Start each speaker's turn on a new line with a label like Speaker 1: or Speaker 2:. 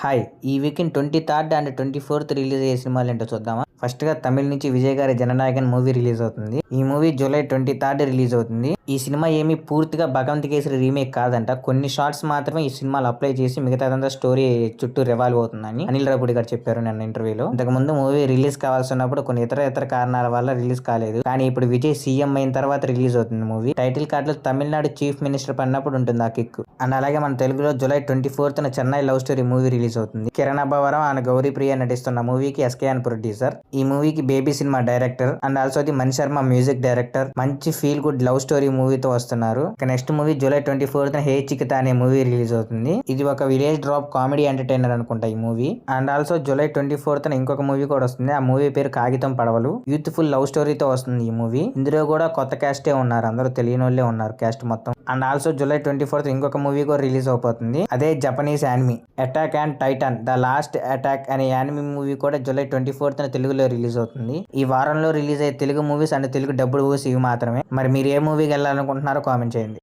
Speaker 1: Hi! ఈ weekend 23 and 24 release అయ్యే సినిమాలేంటో చూద్దామా? ఫస్ట్ గా తమిళ్ నుంచి విజయ్ గారి 'జననాయకన్' మూవీ రిలీజ్ అవుతుంది. ఈ మూవీ జూలై 23 రిలీజ్ అవుతుంది. ఈ సినిమా ఏమీ పూర్తిగా 'భగవంత్ కేసరి' రీమేక్ కాదంట. కొన్ని షార్ట్స్ మాత్రమే ఈ సినిమాలో అప్లై చేసి మిగతాదంతా స్టోరీ చుట్టూ రివాల్వ్ అవుతుందని అనిల్ రావిపూడి గారు చెప్పారు నిన్న ఇంటర్వ్యూలో. ఇంతకు ముందు మూవీ రిలీజ్ కావాల్సి ఉన్నప్పుడు కొన్ని ఇతర కారణాల వల్ల రిలీజ్ కాలేదు. కానీ ఇప్పుడు విజయ్ సీఎం అయిన తర్వాత రిలీజ్ అవుతుంది మూవీ. టైటిల్ కార్డ్ లో తమిళనాడు చీఫ్ మినిస్టర్ పడినప్పుడు ఉంటుంది ఆ కిక్. అండ్ అలాగే మన తెలుగులో జూలై 24న Chennai love story movie release అవుతుంది. కిరణ్ అబ్బవరం అండ్ గౌరీ ప్రియ నటిస్తున్న మూవీకి ఎస్కేఎన్ ప్రొడ్యూసర్. ఈ మూవీకి baby cinema director and also the Mani Sharma music director. మంచి ఫీల్ గుడ్ లవ్ స్టోరీ మూవీతో వస్తున్నారు. నెక్స్ట్ మూవీ జూలై 24న హే చికిత అనే మూవీ రిలీజ్ అవుతుంది. ఇది ఒక విలేజ్ డ్రాప్ కామెడీ ఎంటర్టైనర్ అనుకుంటా ఈ మూవీ. అండ్ ఆల్సో జూలై 24న ఇంకొక మూవీ కూడా వస్తుంది. ఆ మూవీ పేరు కాగితం పడవలు. యూత్ఫుల్ లవ్ స్టోరీతో వస్తుంది ఈ మూవీ. ఇందులో కూడా కొత్త క్యాస్టే ఉన్నారు, అందరూ తెలియని వాళ్ళే ఉన్నారు క్యాస్ట్ మొత్తం. అండ్ ఆల్సో జూలై 24th ఇంకొక మూవీ కూడా రిలీజ్ అయిపోతుంది. అదే Japanese anime attack and Titan the last attack అనే యానిమీ మూవీ కూడా జూలై 24th తెలుగులో రిలీజ్ అవుతుంది. ఈ వారంలో రిలీజ్ అయ్యే Telugu movies and Telugu dubbed movies ఇవి మాత్రమే. మరి మీరు ఏ మూవీకి వెళ్ళాలనుకుంటున్నారో కామెంట్ చేయండి.